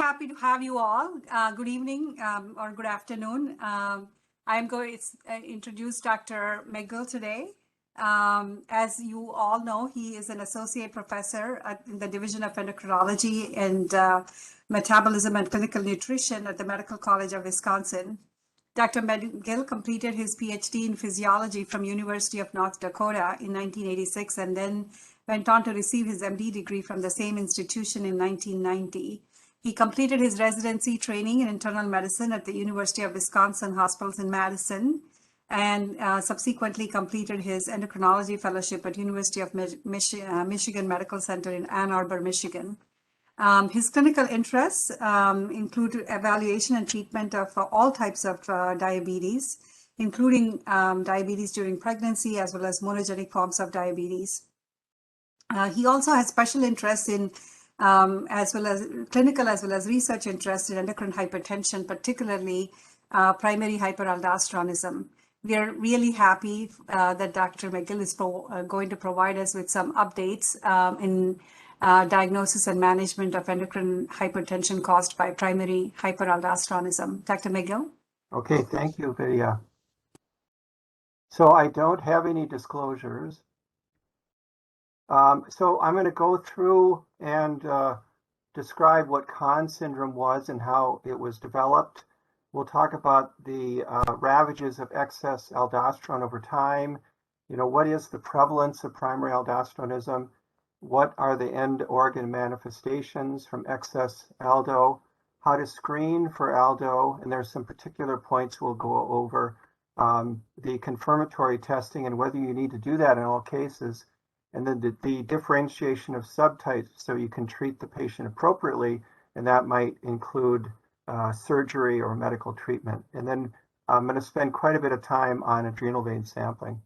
happy to have you all. Good evening or good afternoon. I'm going to introduce Dr. Magill today. As you all know, he is an associate professor in the Division of Endocrinology and Metabolism and Clinical Nutrition at the Medical College of Wisconsin. Dr. Magill completed his PhD in physiology from University of North Dakota in 1986 and then went on to receive his MD degree from the same institution in 1990. He completed his residency training in internal medicine at the University of Wisconsin Hospitals in Madison and subsequently completed his endocrinology fellowship at University of Michigan Medical Center in Ann Arbor, Michigan. His clinical interests include evaluation and treatment of all types of diabetes, including diabetes during pregnancy as well as monogenic forms of diabetes. He also has special interest in as well as clinical as well as research interest in endocrine hypertension, particularly primary hyperaldosteronism. We are really happy that Dr. Magill is going to provide us with some updates in diagnosis and management of endocrine hypertension caused by primary hyperaldosteronism. Dr. Magill? Okay, thank you, Vidya. So I don't have any disclosures. So I'm going to go through and describe what Conn syndrome was and how it was developed. We'll talk about the ravages of excess aldosterone over time. What is the prevalence of primary aldosteronism? What are the end organ manifestations from excess aldo? How to screen for aldo, and there's some particular points we'll go over. The confirmatory testing and whether you need to do that in all cases. And then the differentiation of subtypes so you can treat the patient appropriately, and that might include surgery or medical treatment. And then I'm going to spend quite a bit of time on adrenal vein sampling.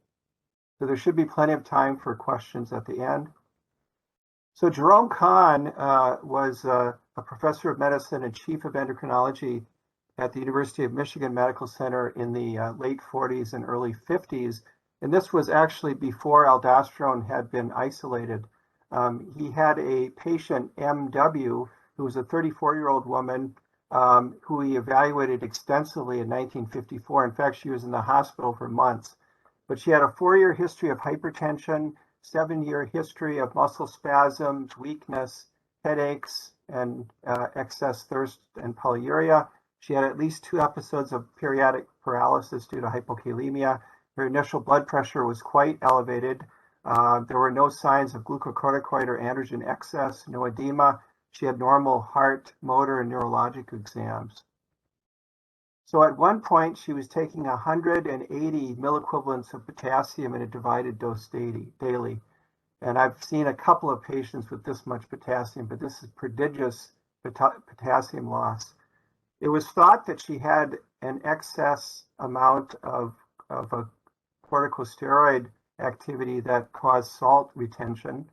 So there should be plenty of time for questions at the end. So Jerome Conn was a professor of medicine and chief of endocrinology at the University of Michigan Medical Center in the late 40s and early 50s. And this was actually before aldosterone had been isolated. He had a patient, M.W., who was a 34-year-old woman who he evaluated extensively in 1954. In fact, she was in the hospital for months. But she had a 4-year history of hypertension, 7-year history of muscle spasms, weakness, headaches, and excess thirst and polyuria. She had at least 2 episodes of periodic paralysis due to hypokalemia. Her initial blood pressure was quite elevated. There were no signs of glucocorticoid or androgen excess, no edema. She had normal heart, motor, and neurologic exams. So at one point, she was taking 180 milliequivalents of potassium in a divided dose daily. And I've seen a couple of patients with this much potassium, but this is prodigious potassium loss. It was thought that she had an excess amount of a corticosteroid activity that caused salt retention.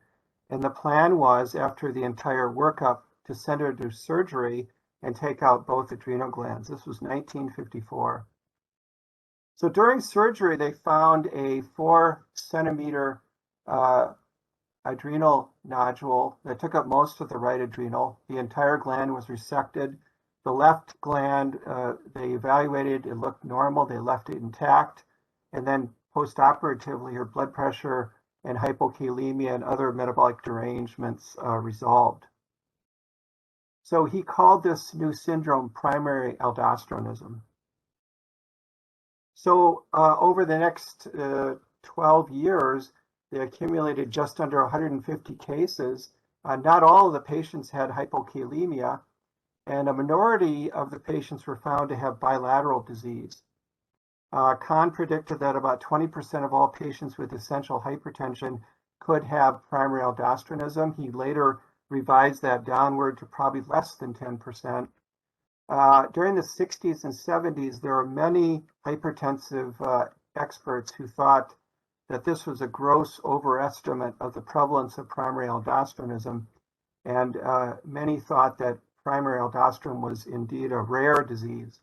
And the plan was, after the entire workup, to send her to surgery and take out both adrenal glands. This was 1954. So during surgery, they found a 4-centimeter adrenal nodule that took up most of the right adrenal. The entire gland was resected. The left gland, they evaluated, it looked normal, they left it intact. And then post-operatively, her blood pressure and hypokalemia and other metabolic derangements resolved. So he called this new syndrome primary aldosteronism. So over the next 12 years, they accumulated just under 150 cases. Not all of the patients had hypokalemia, and a minority of the patients were found to have bilateral disease. Conn predicted that about 20% of all patients with essential hypertension could have primary aldosteronism. He later revised that downward to probably less than 10%. During the 60s and 70s, there were many hypertensive experts who thought that this was a gross overestimate of the prevalence of primary aldosteronism, and many thought that primary aldosteronism was indeed a rare disease.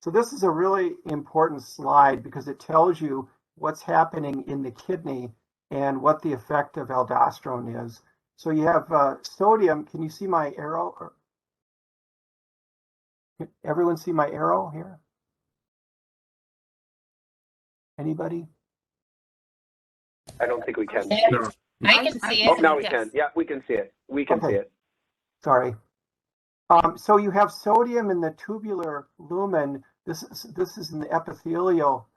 So this is a really important slide because it tells you what's happening in the kidney and what the effect of aldosterone is. So you have sodium. Can you see my arrow? Everyone see my arrow here? Anybody? I don't think we can. No. I can see Oh, it. now we can. Yeah, we can see it. We can see it. Sorry. So you have sodium in the tubular lumen. This is in the epithelial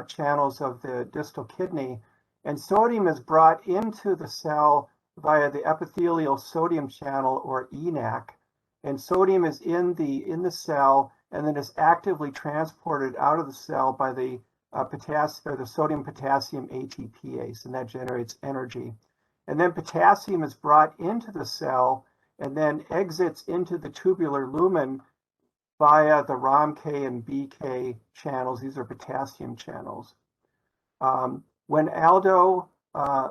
channels of the distal kidney, and sodium is brought into the cell via the epithelial sodium channel, or ENaC. And sodium is in the cell, and then is actively transported out of the cell by the the sodium potassium ATPase, and that generates energy. And then potassium is brought into the cell and then exits into the tubular lumen via the ROMK and BK channels. These are potassium channels. When aldo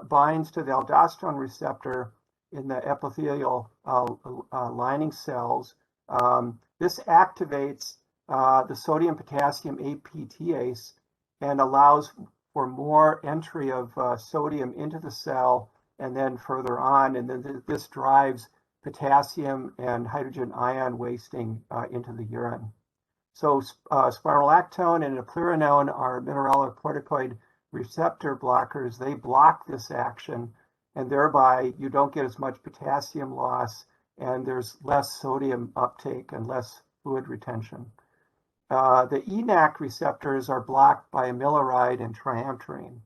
binds to the aldosterone receptor in the epithelial lining cells, this activates the sodium potassium ATPase and allows for more entry of sodium into the cell and then further on, and then this drives potassium and hydrogen ion wasting into the urine. So spironolactone and eplerenone are mineralocorticoid receptor blockers. They block this action, and thereby you don't get as much potassium loss, and there's less sodium uptake and less fluid retention. The ENaC receptors are blocked by amiloride and triamterene.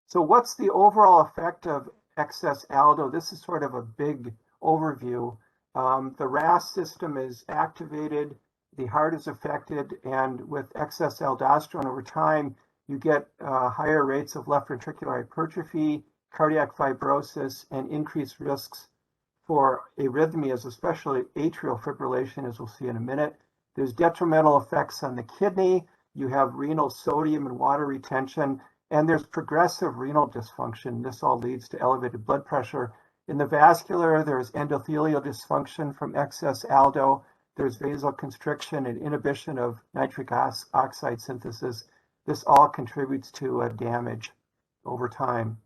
So what's the overall effect of excess aldo? This is sort of a big overview. The RAS system is activated, the heart is affected, and with excess aldosterone over time, you get higher rates of left ventricular hypertrophy, cardiac fibrosis, and increased risks for arrhythmias, especially atrial fibrillation, as we'll see in a minute. There's detrimental effects on the kidney. You have renal sodium and water retention, and there's progressive renal dysfunction. This all leads to elevated blood pressure. In the vascular, there's endothelial dysfunction from excess aldo. There's vasoconstriction and inhibition of nitric oxide synthesis. This all contributes to damage over time.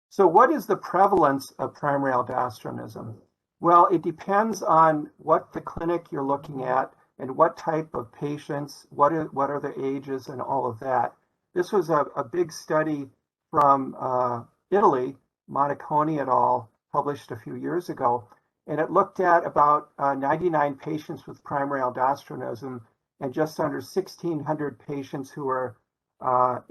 So what is the prevalence of primary aldosteronism? Well, it depends on what the clinic you're looking at and what type of patients, what are the ages and all of that. This was a big study from Italy, Monacconi et al., published a few years ago, and it looked at about 99 patients with primary aldosteronism and just under 1,600 patients who were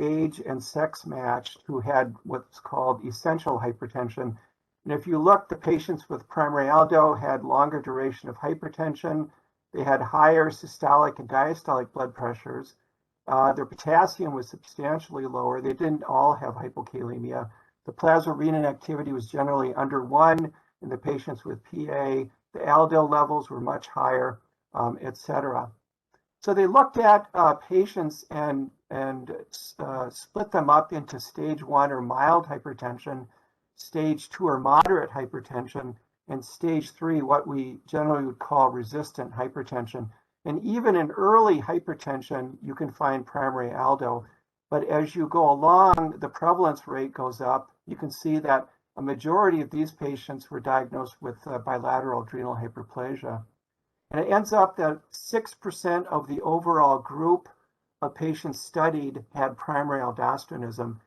age and sex matched who had what's called essential hypertension. And if you look, the patients with primary aldo had longer duration of hypertension. They had higher systolic and diastolic blood pressures. Their potassium was substantially lower. They didn't all have hypokalemia. The plasma renin activity was generally under 1 in the patients with PA. The aldo levels were much higher, etc. So they looked at patients and split them up into stage 1 or mild hypertension, stage 2 or moderate hypertension, and stage 3, what we generally would call resistant hypertension. And even in early hypertension, you can find primary aldo. But as you go along, the prevalence rate goes up. You can see that a majority of these patients were diagnosed with bilateral adrenal hyperplasia. And it ends up that 6% of the overall group of patients studied had primary aldosteronism,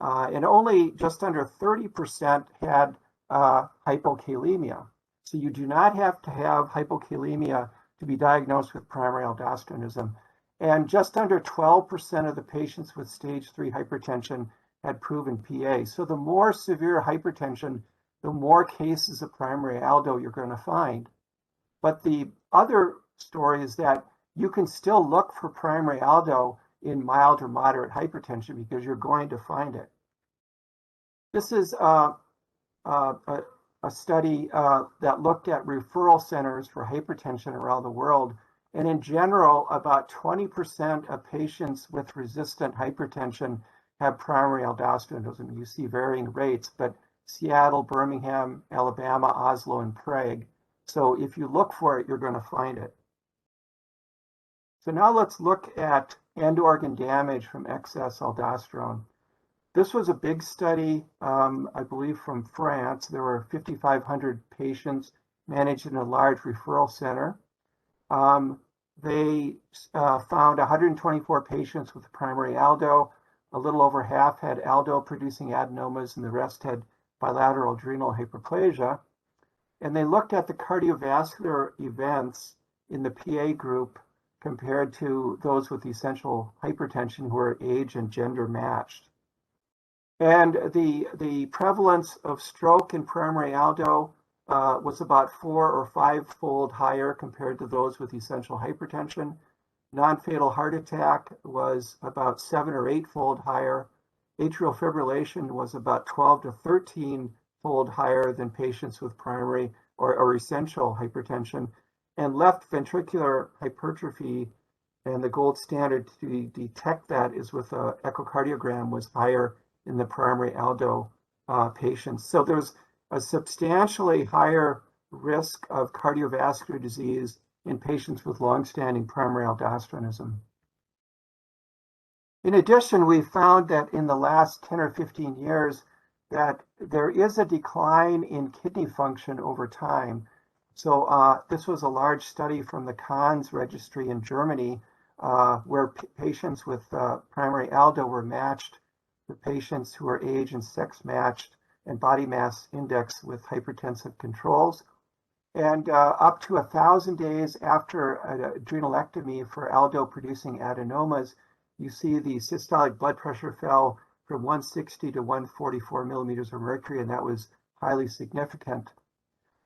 and only just under 30% had hypokalemia. So you do not have to have hypokalemia to be diagnosed with primary aldosteronism. And just under 12% of the patients with stage 3 hypertension had proven PA. So the more severe hypertension, the more cases of primary aldo you're going to find. But the other story is that you can still look for primary aldo in mild or moderate hypertension because you're going to find it. This is a study that looked at referral centers for hypertension around the world. And in general, about 20% of patients with resistant hypertension have primary aldosteronism. You see varying rates, but Seattle, Birmingham, Alabama, Oslo, and Prague. So if you look for it, you're going to find it. So now let's look at end organ damage from excess aldosterone. This was a big study, I believe from France. There were 5,500 patients managed in a large referral center. They found 124 patients with primary aldo. A little over half had aldo-producing adenomas, and the rest had bilateral adrenal hyperplasia. And they looked at the cardiovascular events in the PA group compared to those with essential hypertension who are age and gender matched. And the prevalence of stroke in primary aldo was about 4 or 5-fold higher compared to those with essential hypertension. Non-fatal heart attack was about 7 or 8-fold higher. Atrial fibrillation was about 12 to 13-fold higher than patients with primary or essential hypertension. And left ventricular hypertrophy, and the gold standard to detect that is with an echocardiogram, was higher in the primary aldo patients. So there's a substantially higher risk of cardiovascular disease in patients with longstanding primary aldosteronism. In addition, we found that in the last 10 or 15 years that there is a decline in kidney function over time. So this was a large study from the CANS registry in Germany, where patients with primary aldo were matched with patients who are age and sex matched and body mass index with hypertensive controls. And up to 1,000 days after an adrenalectomy for aldo-producing adenomas, you see the systolic blood pressure fell from 160 to 144 millimeters of mercury, and that was highly significant.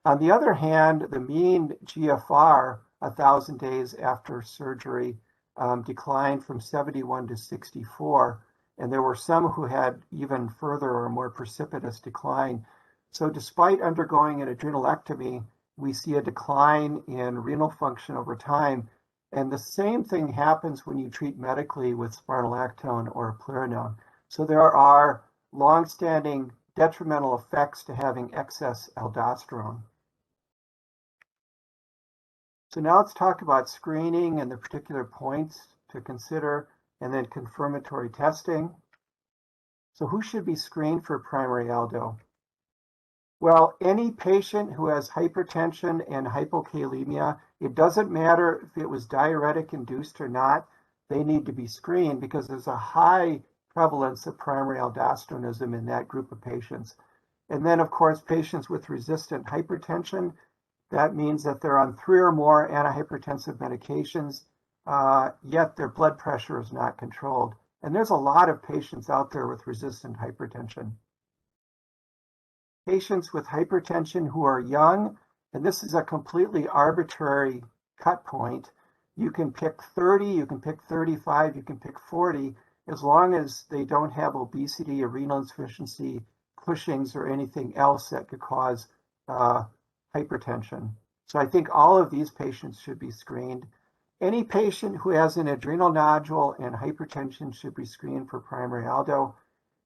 On the other hand, the mean GFR 1,000 days after surgery declined from 71 to 64, and there were some who had even further or more precipitous decline. So despite undergoing an adrenalectomy, we see a decline in renal function over time. And the same thing happens when you treat medically with spironolactone or eplerenone. So there are longstanding detrimental effects to having excess aldosterone. So now let's talk about screening and the particular points to consider, and then confirmatory testing. So who should be screened for primary aldo? Well, any patient who has hypertension and hypokalemia, it doesn't matter if it was diuretic induced or not, they need to be screened because there's a high prevalence of primary aldosteronism in that group of patients. And then, of course, patients with resistant hypertension, that means that they're on 3 or more antihypertensive medications, yet their blood pressure is not controlled. And there's a lot of patients out there with resistant hypertension. Patients with hypertension who are young, and this is a completely arbitrary cut point. You can pick 30, you can pick 35, you can pick 40, as long as they don't have obesity or renal insufficiency, Cushing's, or anything else that could cause hypertension. So I think all of these patients should be screened. Any patient who has an adrenal nodule and hypertension should be screened for primary aldo.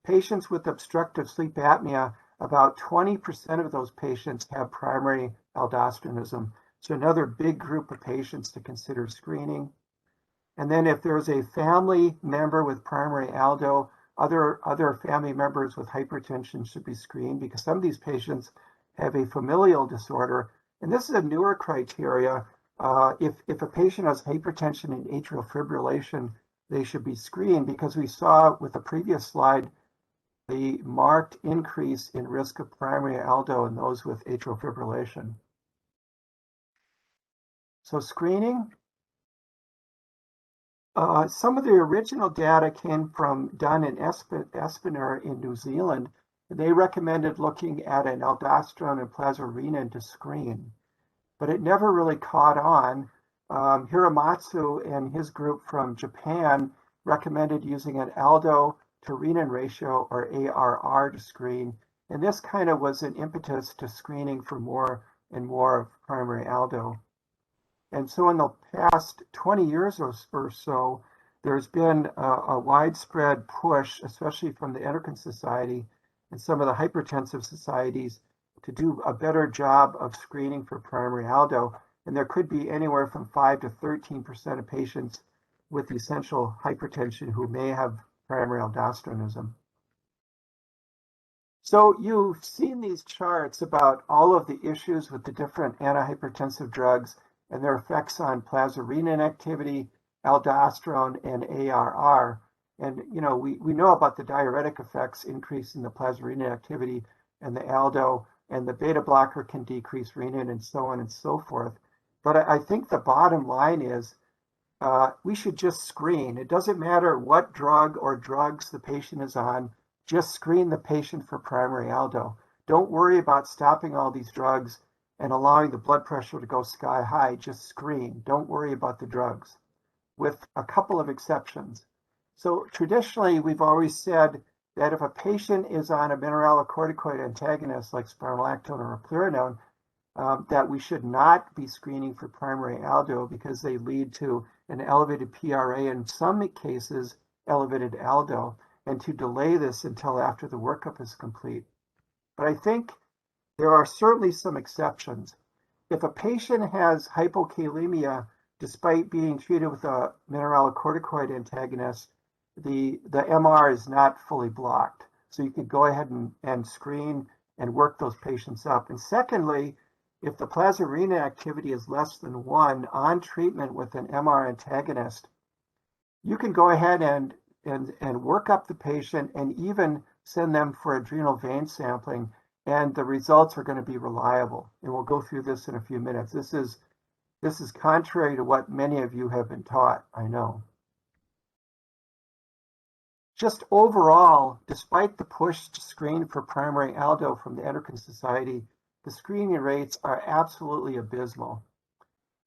Patients with obstructive sleep apnea, about 20% of those patients have primary aldosteronism. So another big group of patients to consider screening. And then if there's a family member with primary aldo, other family members with hypertension should be screened because some of these patients have a familial disorder. And this is a newer criteria. If a patient has hypertension and atrial fibrillation, they should be screened because we saw with the previous slide the marked increase in risk of primary aldo in those with atrial fibrillation. So screening. Some of the original data came from Dunn and Espiner in New Zealand. They recommended looking at an aldosterone and plasmarenin to screen, but it never really caught on. Hiramatsu and his group from Japan recommended using an aldo to renin ratio, or ARR, to screen, and this kind of was an impetus to screening for more and more of primary aldo. And so in the past 20 years or so, there's been a widespread push, especially from the Endocrine Society and some of the hypertensive societies, to do a better job of screening for primary aldo. And there could be anywhere from 5 to 13% of patients with essential hypertension who may have primary aldosteronism. So you've seen these charts about all of the issues with the different antihypertensive drugs and their effects on plasma renin activity, aldosterone, and ARR. And we know about the diuretic effects increasing the plasma renin activity and the aldo, and the beta blocker can decrease renin and so on and so forth. But I think the bottom line is we should just screen. It doesn't matter what drug or drugs the patient is on. Just screen the patient for primary aldo. Don't worry about stopping all these drugs and allowing the blood pressure to go sky high. Just screen. Don't worry about the drugs, with a couple of exceptions. So traditionally, we've always said that if a patient is on a mineralocorticoid antagonist like spironolactone or eplerenone, that we should not be screening for primary aldo because they lead to an elevated PRA, in some cases elevated aldo, and to delay this until after the workup is complete. But I think there are certainly some exceptions. If a patient has hypokalemia despite being treated with a mineralocorticoid antagonist, the MR is not fully blocked. So you could go ahead and screen and work those patients up. And secondly, if the plasma renin activity is less than 1 on treatment with an MR antagonist, you can go ahead and work up the patient and even send them for adrenal vein sampling, and the results are going to be reliable. And we'll go through this in a few minutes. This is contrary to what many of you have been taught, I know. Just overall, despite the push to screen for primary aldo from the Endocrine Society, the screening rates are absolutely abysmal.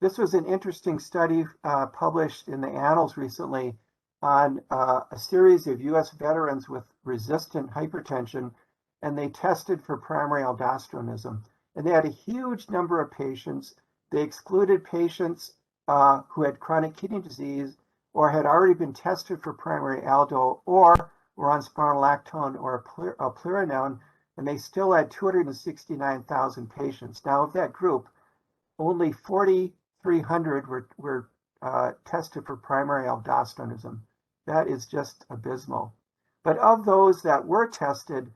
This was an interesting study published in the Annals recently on a series of US veterans with resistant hypertension, and they tested for primary aldosteronism. And they had a huge number of patients. They excluded patients who had chronic kidney disease or had already been tested for primary aldo or were on spironolactone or eplerenone, and they still had 269,000 patients. Now, of that group, only 4,300 were tested for primary aldosteronism. That is just abysmal. But of those that were tested,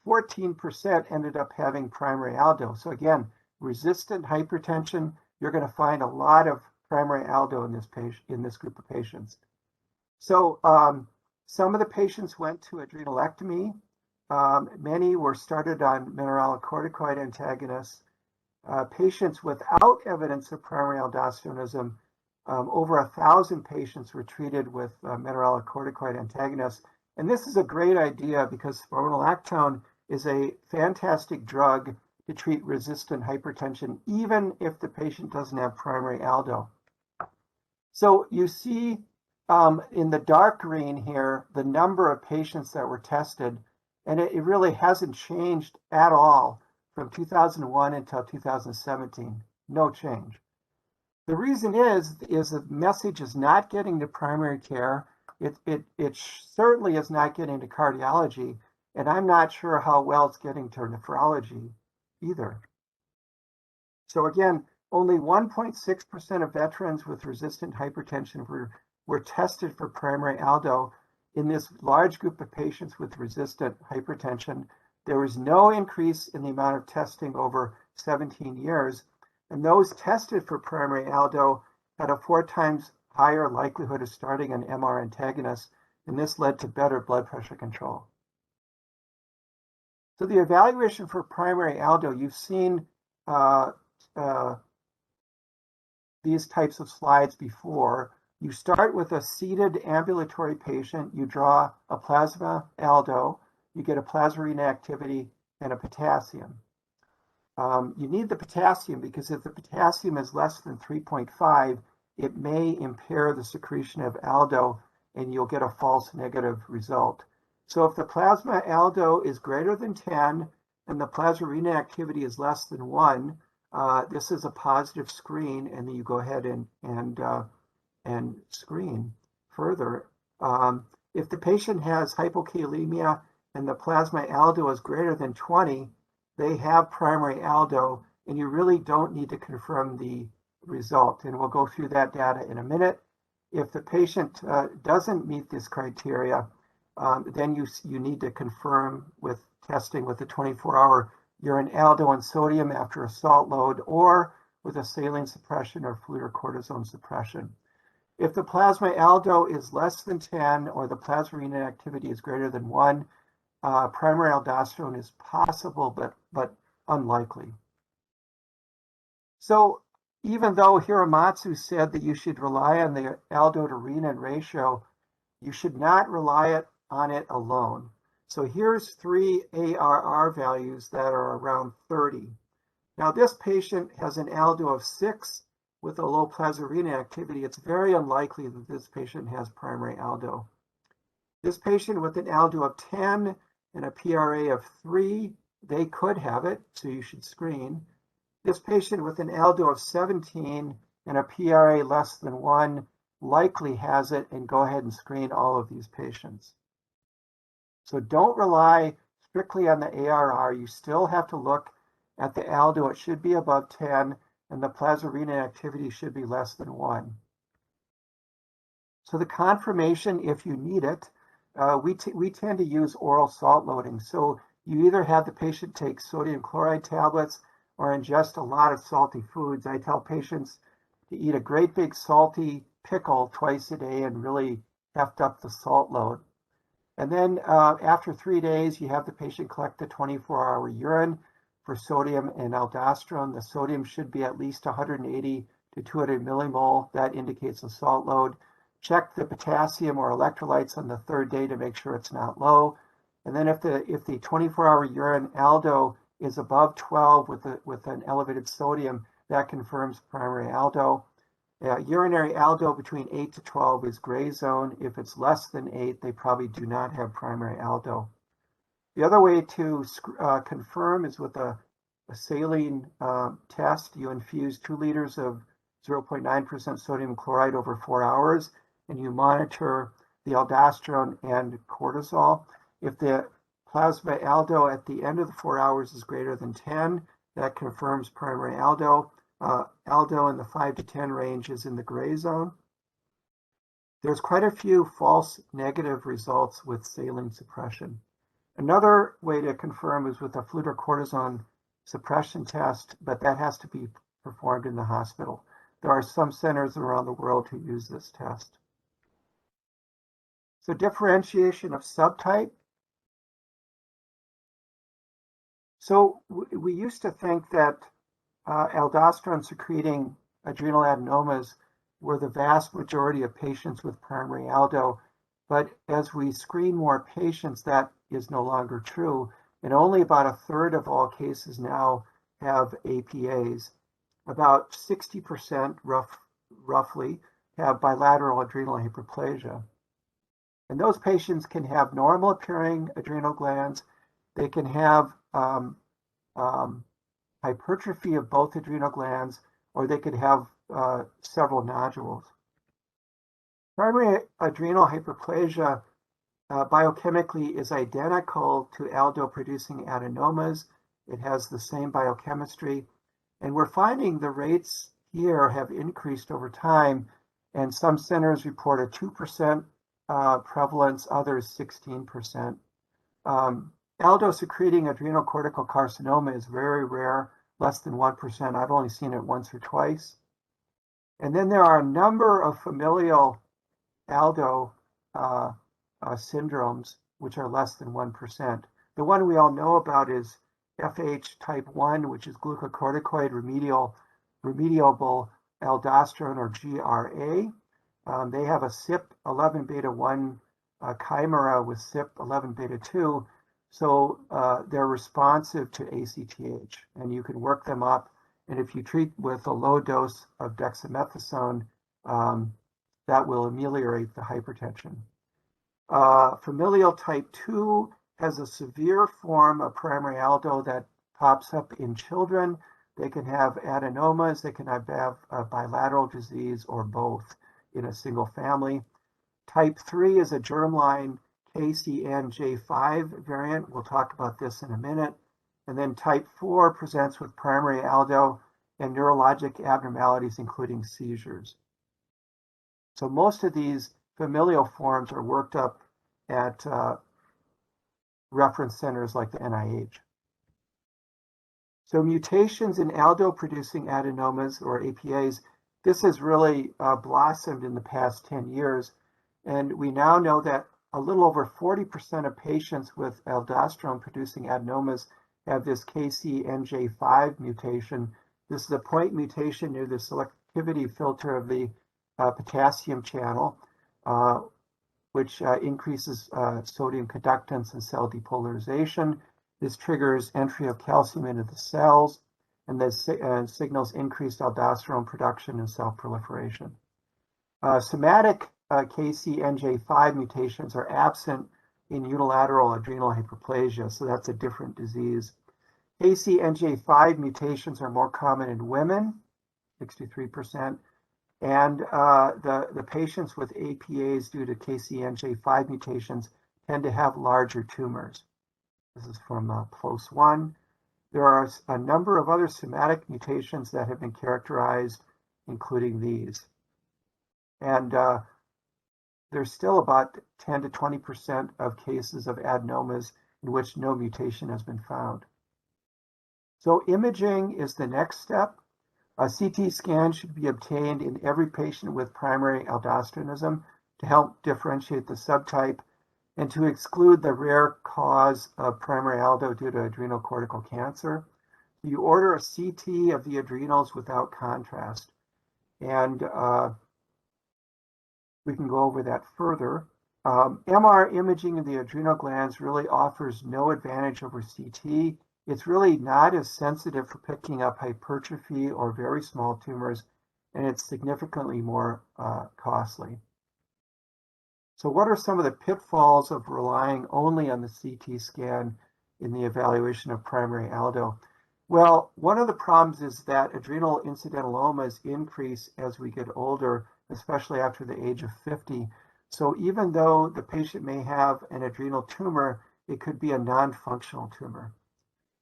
14% ended up having primary aldo. So again, resistant hypertension, you're going to find a lot of primary aldo in this group of patients. So some of the patients went to adrenalectomy. Many were started on mineralocorticoid antagonists. Patients without evidence of primary aldosteronism, over 1,000 patients were treated with mineralocorticoid antagonists. And this is a great idea because spironolactone is a fantastic drug to treat resistant hypertension, even if the patient doesn't have primary aldo. So you see in the dark green here, the number of patients that were tested, and it really hasn't changed at all from 2001 until 2017. No change. The reason is the message is not getting to primary care. It certainly is not getting to cardiology, and I'm not sure how well it's getting to nephrology either. So again, only 1.6% of veterans with resistant hypertension were tested for primary aldo. In this large group of patients with resistant hypertension, there was no increase in the amount of testing over 17 years. And those tested for primary aldo had a 4 times higher likelihood of starting an MR antagonist, and this led to better blood pressure control. So the evaluation for primary aldo, you've seen these types of slides before. You start with a seated ambulatory patient, you draw a plasma aldo, you get a plasma renin activity and a potassium. You need the potassium because if the potassium is less than 3.5, it may impair the secretion of aldo and you'll get a false negative result. So if the plasma aldo is greater than 10 and the plasma renin activity is less than 1, this is a positive screen, and then you go ahead and screen further. If the patient has hypokalemia and the plasma aldo is greater than 20, they have primary aldo, and you really don't need to confirm the result. And we'll go through that data in a minute. If the patient doesn't meet this criteria, then you need to confirm with testing with a 24-hour urine aldo and sodium after a salt load, or with a saline suppression or fludrocortisone suppression. If the plasma aldo is less than 10 or the plasma activity is greater than 1, primary aldosterone is possible, but unlikely. So even though Hiramatsu said that you should rely on the aldo to renin ratio, you should not rely on it alone. So here's 3 ARR values that are around 30. Now this patient has an aldo of 6 with a low plasma activity. It's very unlikely that this patient has primary aldo. This patient with an aldo of 10 and a PRA of 3, they could have it, so you should screen. This patient with an aldo of 17 and a PRA less than 1 likely has it, and go ahead and screen all of these patients. So don't rely strictly on the ARR. You still have to look at the aldo. It should be above 10, and the plasma activity should be less than 1. So the confirmation, if you need it, we tend to use oral salt loading. So you either have the patient take sodium chloride tablets or ingest a lot of salty foods. I tell patients to eat a great big salty pickle twice a day and really heft up the salt load. And then after 3 days, you have the patient collect the 24-hour urine for sodium and aldosterone. The sodium should be at least 180 to 200 millimole. That indicates a salt load. Check the potassium or electrolytes on the 3rd day to make sure it's not low. And then if the 24-hour urine aldo is above 12 with an elevated sodium, that confirms primary aldo. Urinary aldo between 8 to 12 is gray zone. If it's less than 8, they probably do not have primary aldo. The other way to confirm is with a saline test. You infuse 2 liters of 0.9% sodium chloride over 4 hours, and you monitor the aldosterone and cortisol. If the plasma aldo at the end of the 4 hours is greater than 10, that confirms primary aldo. Aldo in the 5 to 10 range is in the gray zone. There's quite a few false negative results with saline suppression. Another way to confirm is with a fludrocortisone suppression test, but that has to be performed in the hospital. There are some centers around the world who use this test. So differentiation of subtype. So we used to think that aldosterone secreting adrenal adenomas were the vast majority of patients with primary aldo, but as we screen more patients, that is no longer true, and only about 1/3 of all cases now have APAs. About 60% roughly have bilateral adrenal hyperplasia. And those patients can have normal appearing adrenal glands. They can have hypertrophy of both adrenal glands, or they could have several nodules. Primary adrenal hyperplasia biochemically is identical to aldo-producing adenomas. It has the same biochemistry, and we're finding the rates here have increased over time, and some centers report a 2% prevalence, others 16%. Aldo-secreting adrenocortical carcinoma is very rare, less than 1%. I've only seen it once or twice. And then there are a number of familial aldo syndromes, which are less than 1%. The one we all know about is FH type 1, which is glucocorticoid remediable aldosterone, or GRA. They have a CYP11 beta 1 chimera with CYP11 beta 2. So they're responsive to ACTH, and you can work them up. And if you treat with a low dose of dexamethasone, that will ameliorate the hypertension. Familial type 2 has a severe form of primary aldo that pops up in children. They can have adenomas, they can have bilateral disease, or both in a single family. Type 3 is a germline KCNJ5 variant. We'll talk about this in a minute. And then type 4 presents with primary aldo and neurologic abnormalities, including seizures. So most of these familial forms are worked up at reference centers like the NIH. So mutations in aldo-producing adenomas, or APAs, this has really blossomed in the past 10 years. And we now know that a little over 40% of patients with aldosterone-producing adenomas have this KCNJ5 mutation. This is a point mutation near the selectivity filter of the potassium channel, which increases sodium conductance and cell depolarization. This triggers entry of calcium into the cells, and this signals increased aldosterone production and cell proliferation. Somatic KCNJ5 mutations are absent in unilateral adrenal hyperplasia, so that's a different disease. KCNJ5 mutations are more common in women, 63%, and the patients with APAs due to KCNJ5 mutations tend to have larger tumors. This is from PLOS 1. There are a number of other somatic mutations that have been characterized, including these. And there's still about 10 to 20% of cases of adenomas in which no mutation has been found. So imaging is the next step. A CT scan should be obtained in every patient with primary aldosteronism to help differentiate the subtype and to exclude the rare cause of primary aldo due to adrenal cortical cancer. You order a CT of the adrenals without contrast. And we can go over that further. MR imaging of the adrenal glands really offers no advantage over CT. It's really not as sensitive for picking up hypertrophy or very small tumors, and it's significantly more costly. So what are some of the pitfalls of relying only on the CT scan in the evaluation of primary aldo? Well, one of the problems is that adrenal incidentalomas increase as we get older, especially after the age of 50. So even though the patient may have an adrenal tumor, it could be a non-functional tumor.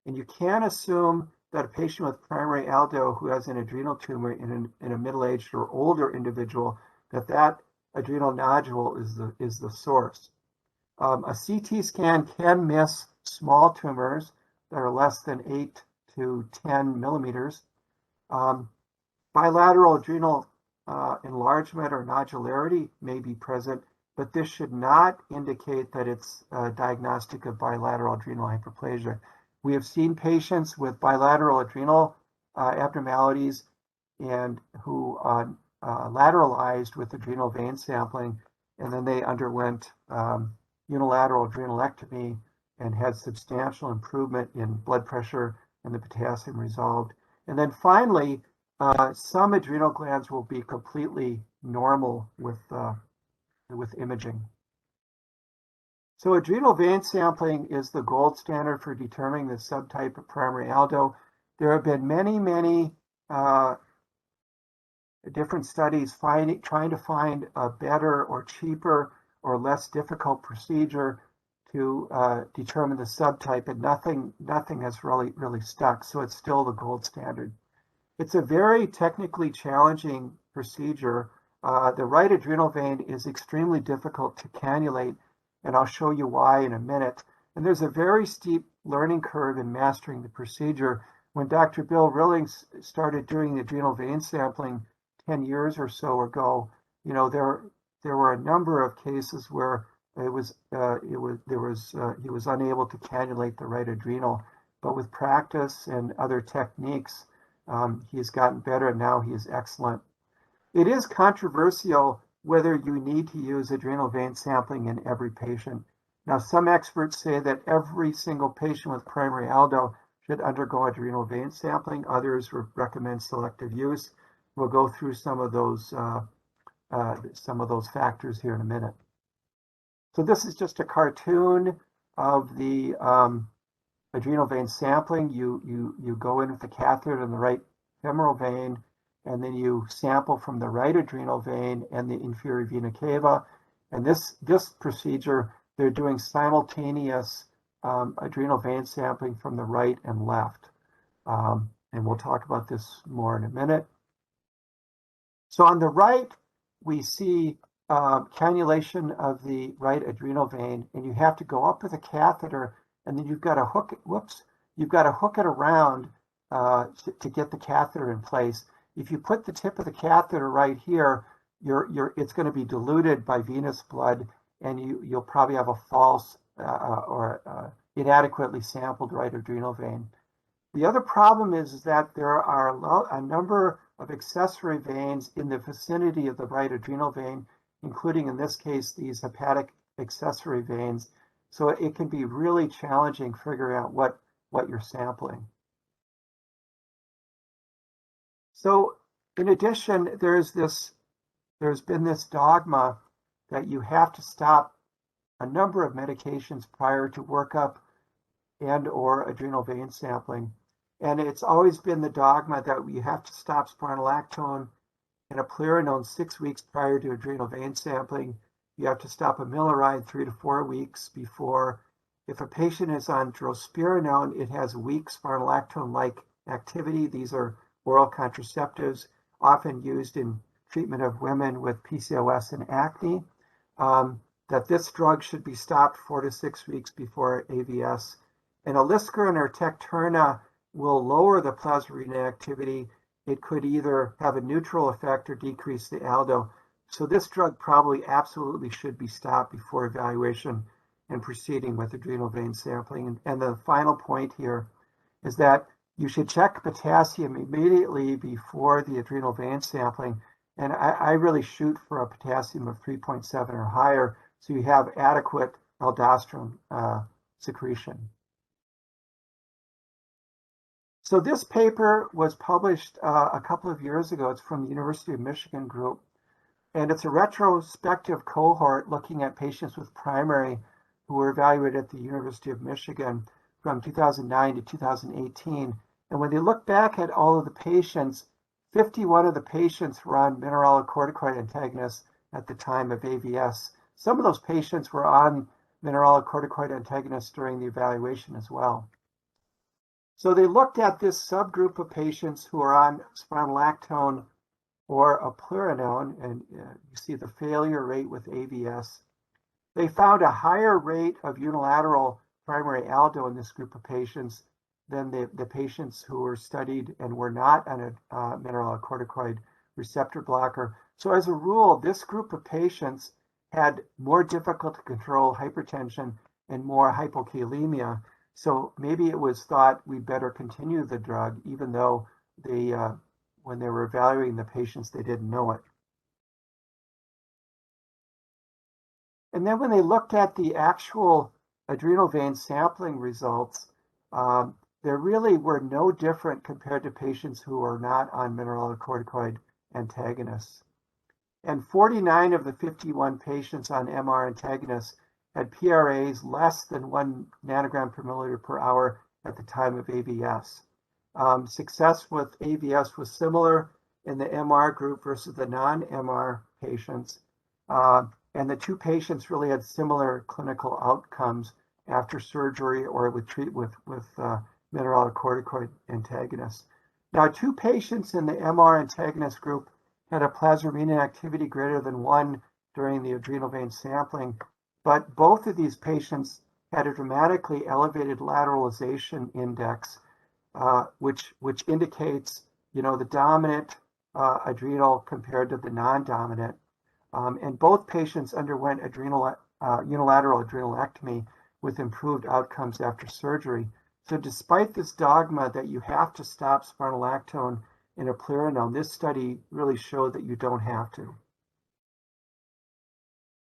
And you can't assume that a patient with primary aldo who has an adrenal tumor in a middle-aged or older individual, that adrenal nodule is the source. A CT scan can miss small tumors that are less than 8 to 10 millimeters. Bilateral adrenal enlargement or nodularity may be present, but this should not indicate that it's diagnostic of bilateral adrenal hyperplasia. We have seen patients with bilateral adrenal abnormalities and who lateralized with adrenal vein sampling, and then they underwent unilateral adrenalectomy and had substantial improvement in blood pressure and the potassium resolved. And then finally, some adrenal glands will be completely normal with imaging. So adrenal vein sampling is the gold standard for determining the subtype of primary aldo. There have been many different studies trying to find a better or cheaper or less difficult procedure to determine the subtype, and nothing has really stuck. So it's still the gold standard. It's a very technically challenging procedure. The right adrenal vein is extremely difficult to cannulate, and I'll show you why in a minute. And there's a very steep learning curve in mastering the procedure. When Dr. Bill Rillings started doing the adrenal vein sampling 10 years or so ago, there were a number of cases where he was unable to cannulate the right adrenal. But with practice and other techniques, he has gotten better, and now he is excellent. It is controversial whether you need to use adrenal vein sampling in every patient. Now, some experts say that every single patient with primary aldo should undergo adrenal vein sampling. Others recommend selective use. We'll go through some of those factors here in a minute. So this is just a cartoon of the adrenal vein sampling. You go in with the catheter in the right femoral vein, and then you sample from the right adrenal vein and the inferior vena cava. And this procedure, they're doing simultaneous adrenal vein sampling from the right and left. And we'll talk about this more in a minute. So on the right, we see cannulation of the right adrenal vein, and you have to go up with a catheter and then you've got to hook it around to get the catheter in place. If you put the tip of the catheter right here, it's going to be diluted by venous blood, and you'll probably have a false or inadequately sampled right adrenal vein. The other problem is that there are a number of accessory veins in the vicinity of the right adrenal vein, including in this case these hepatic accessory veins. So it can be really challenging figuring out what you're sampling. So in addition, there's been this dogma that you have to stop a number of medications prior to workup and or adrenal vein sampling. And it's always been the dogma that you have to stop spironolactone and eplerenone 6 weeks prior to adrenal vein sampling. You have to stop amiloride 3 to 4 weeks before. If a patient is on drospirenone, it has weak spironolactone-like activity. These are oral contraceptives, often used in treatment of women with PCOS and acne. That this drug should be stopped 4 to 6 weeks before AVS. And aliskiren or Tecturna will lower the plasmarine activity. It could either have a neutral effect or decrease the aldo. So this drug probably absolutely should be stopped before evaluation and proceeding with adrenal vein sampling. And the final point here is that you should check potassium immediately before the adrenal vein sampling. And I really shoot for a potassium of 3.7 or higher, so you have adequate aldosterone secretion. So this paper was published a couple of years ago. It's from the University of Michigan group, and it's a retrospective cohort looking at patients with primary who were evaluated at the University of Michigan from 2009 to 2018. And when they look back at all of the patients, 51 of the patients were on mineralocorticoid antagonists at the time of AVS. Some of those patients were on mineralocorticoid antagonists during the evaluation as well. So they looked at this subgroup of patients who are on spironolactone or eplerenone, and you see the failure rate with AVS. They found a higher rate of unilateral primary aldo in this group of patients than the patients who were studied and were not on a mineralocorticoid receptor blocker. So as a rule, this group of patients had more difficult to control hypertension and more hypokalemia. So maybe it was thought we'd better continue the drug, even though when they were evaluating the patients, they didn't know it. And then when they looked at the actual adrenal vein sampling results, there really were no different compared to patients who are not on mineralocorticoid antagonists. And 49 of the 51 patients on MR antagonists had PRAs less than 1 nanogram per milliliter per hour at the time of AVS. Success with AVS was similar in the MR group versus the non-MR patients. And the two patients really had similar clinical outcomes after surgery or with mineralocorticoid antagonists. Now, 2 patients in the MR antagonist group had a plasmarine activity greater than 1 during the adrenal vein sampling, but both of these patients had a dramatically elevated lateralization index, which indicates, the dominant adrenal compared to the non-dominant. And both patients underwent unilateral adrenalectomy with improved outcomes after surgery. So despite this dogma that you have to stop spironolactone and eplerenone, this study really showed that you don't have to.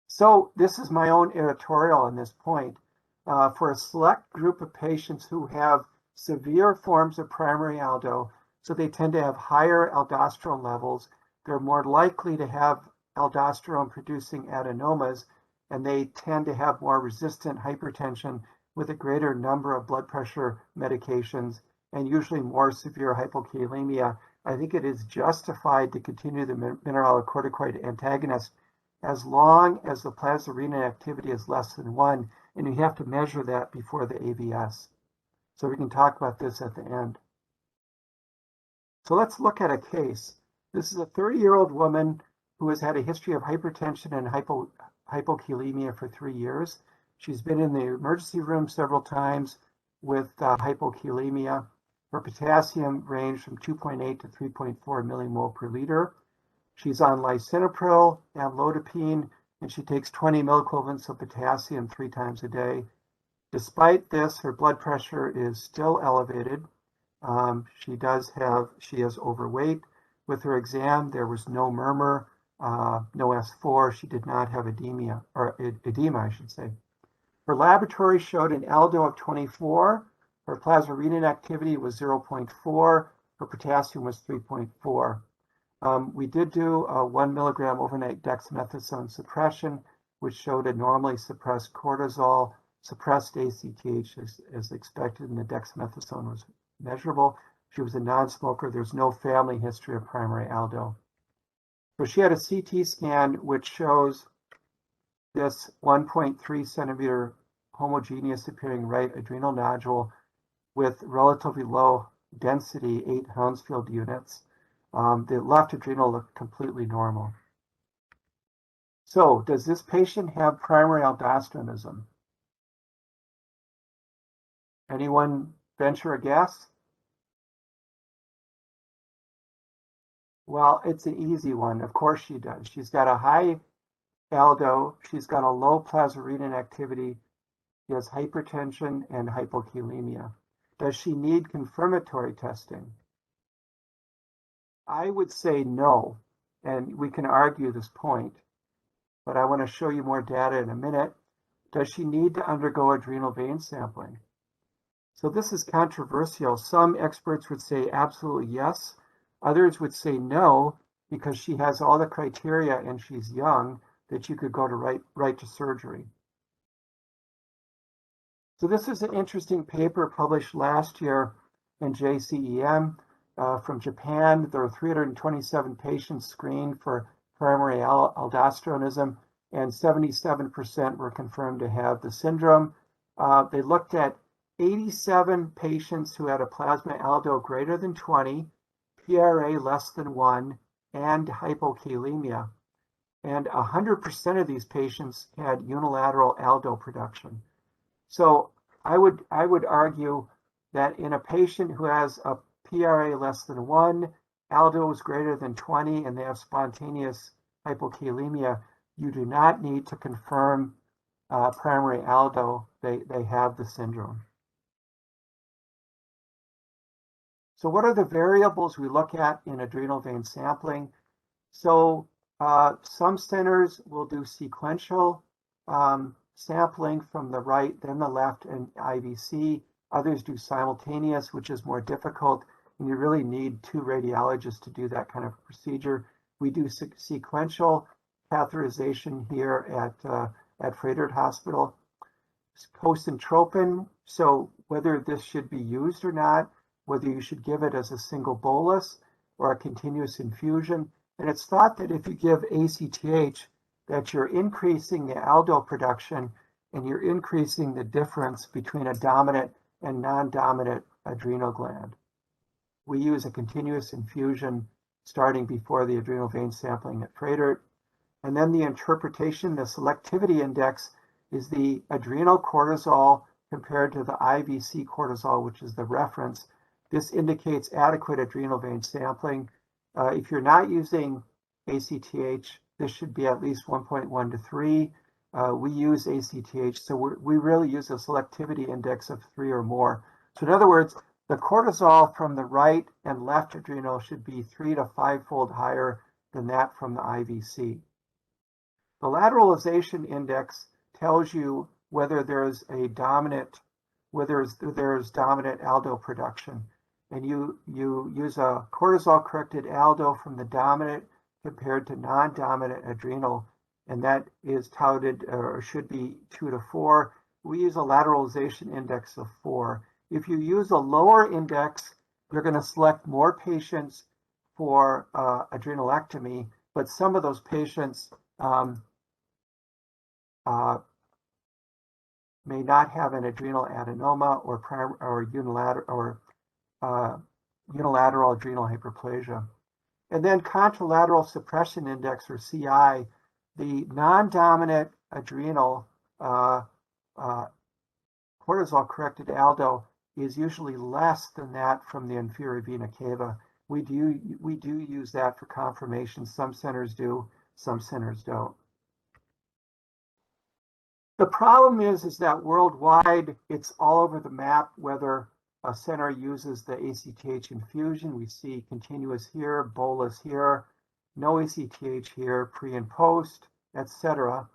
So this is my own editorial on this point. For a select group of patients who have severe forms of primary aldo, so they tend to have higher aldosterone levels, they're more likely to have aldosterone-producing adenomas, and they tend to have more resistant hypertension with a greater number of blood pressure medications and usually more severe hypokalemia. I think it is justified to continue the mineralocorticoid antagonist as long as the plasmarine activity is less than 1, and you have to measure that before the AVS. So we can talk about this at the end. So let's look at a case. This is a 30-year-old woman who has had a history of hypertension and hypokalemia for 3 years. She's been in the emergency room several times with hypokalemia. Her potassium ranged from 2.8 to 3.4 millimole per liter. She's on lisinopril, amlodipine, and she takes 20 milliequivalents of potassium 3 times a day. Despite this, her blood pressure is still elevated. She is overweight. With her exam, there was no murmur, no S4. She did not have edema, I should say. Her laboratory showed an aldo of 24. Her plasma renin activity was 0.4. Her potassium was 3.4. We did do a 1 milligram overnight dexamethasone suppression, which showed a normally suppressed cortisol, suppressed ACTH as expected, and the dexamethasone was measurable. She was a non-smoker. There's no family history of primary aldo. So she had a CT scan which shows this 1.3 centimeter homogeneous appearing right adrenal nodule with relatively low density, 8 Hounsfield units. The left adrenal looked completely normal. So does this patient have primary aldosteronism? Anyone venture a guess? Well, it's an easy one. Of course she does. She's got a high aldo. She's got a low plasma renin activity. She has hypertension and hypokalemia. Does she need confirmatory testing? I would say no, and we can argue this point, but I want to show you more data in a minute. Does she need to undergo adrenal vein sampling? So this is controversial. Some experts would say absolutely yes. Others would say no, because she has all the criteria and she's young that you could go to right to surgery. So this is an interesting paper published last year in JCEM from Japan. There were 327 patients screened for primary aldosteronism, and 77% were confirmed to have the syndrome. They looked at 87 patients who had a plasma aldo greater than 20, PRA less than 1, and hypokalemia. And 100% of these patients had unilateral aldo production. So I would argue that in a patient who has a PRA less than 1, aldo is greater than 20, and they have spontaneous hypokalemia, you do not need to confirm primary aldo. They have the syndrome. So what are the variables we look at in adrenal vein sampling? So some centers will do sequential sampling from the right, then the left, and IVC. Others do simultaneous, which is more difficult, and you really need 2 radiologists to do that kind of procedure. We do sequential catheterization here at Froedtert Hospital. Concentropin, so whether this should be used or not, whether you should give it as a single bolus or a continuous infusion. And it's thought that if you give ACTH, that you're increasing the aldo production and you're increasing the difference between a dominant and non-dominant adrenal gland. We use a continuous infusion starting before the adrenal vein sampling at Froedtert. And then the interpretation, the selectivity index, is the adrenal cortisol compared to the IVC cortisol, which is the reference. This indicates adequate adrenal vein sampling. If you're not using ACTH, this should be at least 1.1 to 3. We use ACTH, so we really use a selectivity index of 3 or more. So in other words, the cortisol from the right and left adrenal should be 3 to 5-fold higher than that from the IVC. The lateralization index tells you whether there's a dominant, there's dominant aldo production. And you use a cortisol-corrected aldo from the dominant compared to non-dominant adrenal, and that is touted or should be 2 to 4. We use a lateralization index of 4. If you use a lower index, you're going to select more patients for adrenalectomy, but some of those patients may not have an adrenal adenoma or unilateral adrenal hyperplasia. And then contralateral suppression index, or CI, the non-dominant adrenal cortisol-corrected aldo is usually less than that from the inferior vena cava. We do use that for confirmation. Some centers do, some centers don't. The problem is that worldwide, it's all over the map whether a center uses the ACTH infusion. We see continuous here, bolus here, no ACTH here, pre and post, etc.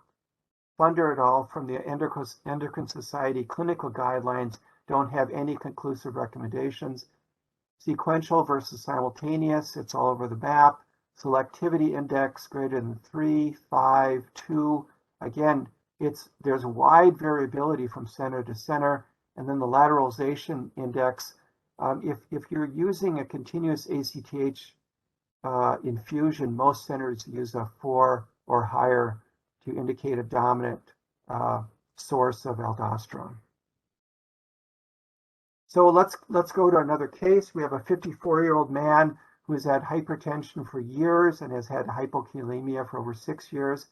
Funder et al. From the Endocrine Society clinical guidelines don't have any conclusive recommendations. Sequential versus simultaneous, it's all over the map. Selectivity index greater than 3, 5, 2. Again, there's wide variability from center to center. And then the lateralization index, if you're using a continuous ACTH infusion, most centers use a 4 or higher to indicate a dominant source of aldosterone. So let's go to another case. We have a 54-year-old man who has had hypertension for years and has had hypokalemia for over 6 years.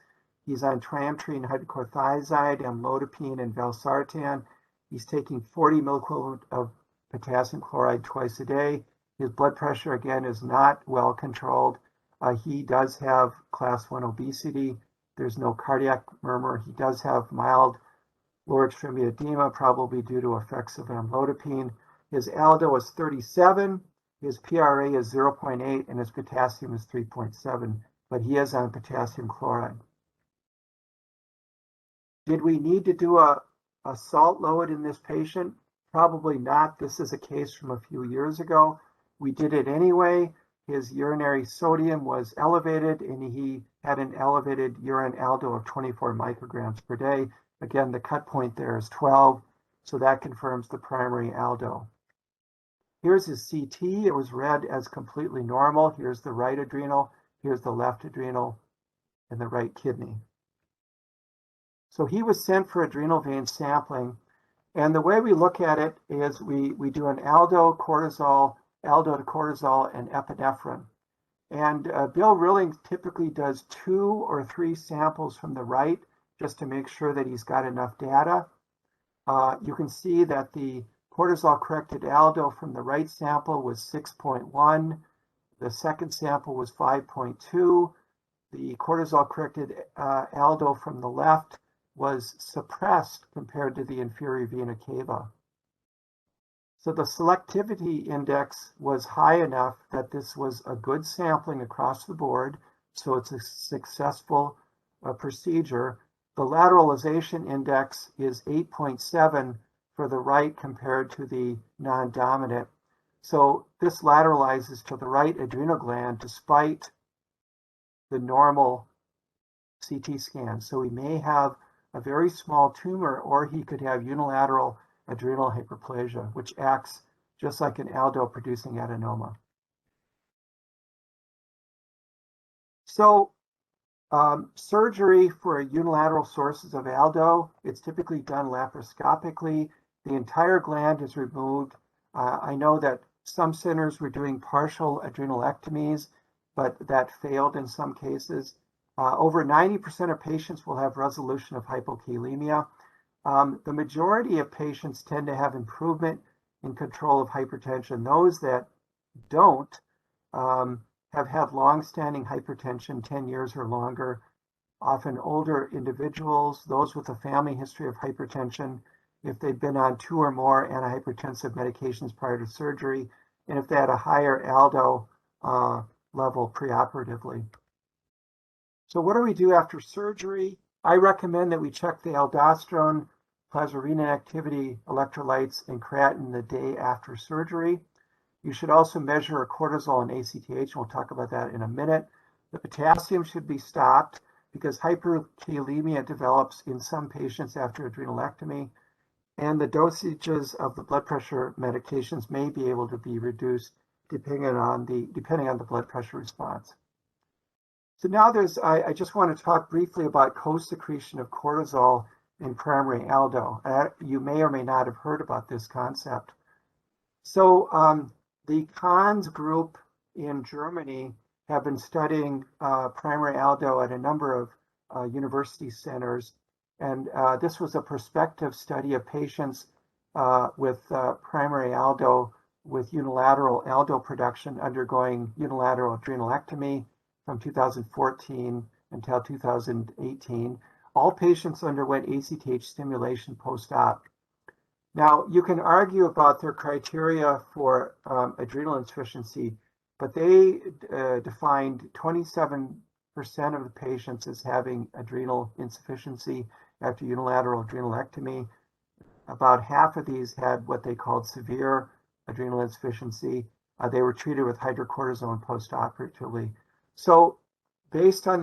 He's on trimethoprim, hydrochlorothiazide, amlodipine, and valsartan. He's taking 40 milliequivalent of potassium chloride twice a day. His blood pressure, again, is not well controlled. He does have class 1 obesity. There's no cardiac murmur. He does have mild lower extremity edema, probably due to effects of amlodipine. His aldo is 37. His PRA is 0.8, and his potassium is 3.7, but he is on potassium chloride. Did we need to do a salt load in this patient? Probably not. This is a case from a few years ago. We did it anyway. His urinary sodium was elevated, and he had an elevated urine aldo of 24 micrograms per day. Again, the cut point there is 12, so that confirms the primary aldo. Here's his CT. It was read as completely normal. Here's the right adrenal, here's the left adrenal, and the right kidney. So he was sent for adrenal vein sampling, and the way we look at it is we do an aldo to cortisol, and epinephrine. And Bill Rilling typically does 2 or 3 samples from the right just to make sure that he's got enough data. You can see that the cortisol-corrected aldo from the right sample was 6.1. The second sample was 5.2. The cortisol-corrected aldo from the left was suppressed compared to the inferior vena cava. So the selectivity index was high enough that this was a good sampling across the board, so it's a successful procedure. The lateralization index is 8.7 for the right compared to the non-dominant. So this lateralizes to the right adrenal gland despite the normal CT scan. So he may have a very small tumor, or he could have unilateral adrenal hyperplasia, which acts just like an aldo-producing adenoma. So surgery for unilateral sources of aldo, it's typically done laparoscopically. The entire gland is removed. I know that some centers were doing partial adrenalectomies, but that failed in some cases. Over 90% of patients will have resolution of hypokalemia. The majority of patients tend to have improvement in control of hypertension. Those that don't have had long-standing hypertension, 10 years or longer, often older individuals, those with a family history of hypertension, if they've been on 2 or more antihypertensive medications prior to surgery, and if they had a higher aldo level preoperatively. So what do we do after surgery? I recommend that we check the aldosterone, plasmarenin activity, electrolytes, and creatinine the day after surgery. You should also measure a cortisol and ACTH, and we'll talk about that in a minute. The potassium should be stopped because hyperkalemia develops in some patients after adrenalectomy, and the dosages of the blood pressure medications may be able to be reduced depending on the blood pressure response. So now I just want to talk briefly about co-secretion of cortisol in primary aldo. You may or may not have heard about this concept. So the Kahns group in Germany have been studying primary aldo at a number of university centers. And this was a prospective study of patients with primary aldo with unilateral aldo production undergoing unilateral adrenalectomy from 2014 until 2018. All patients underwent ACTH stimulation post-op. Now, you can argue about their criteria for adrenal insufficiency, but they defined 27% of the patients as having adrenal insufficiency after unilateral adrenalectomy. About half of these had what they called severe adrenal insufficiency. They were treated with hydrocortisone postoperatively. So based on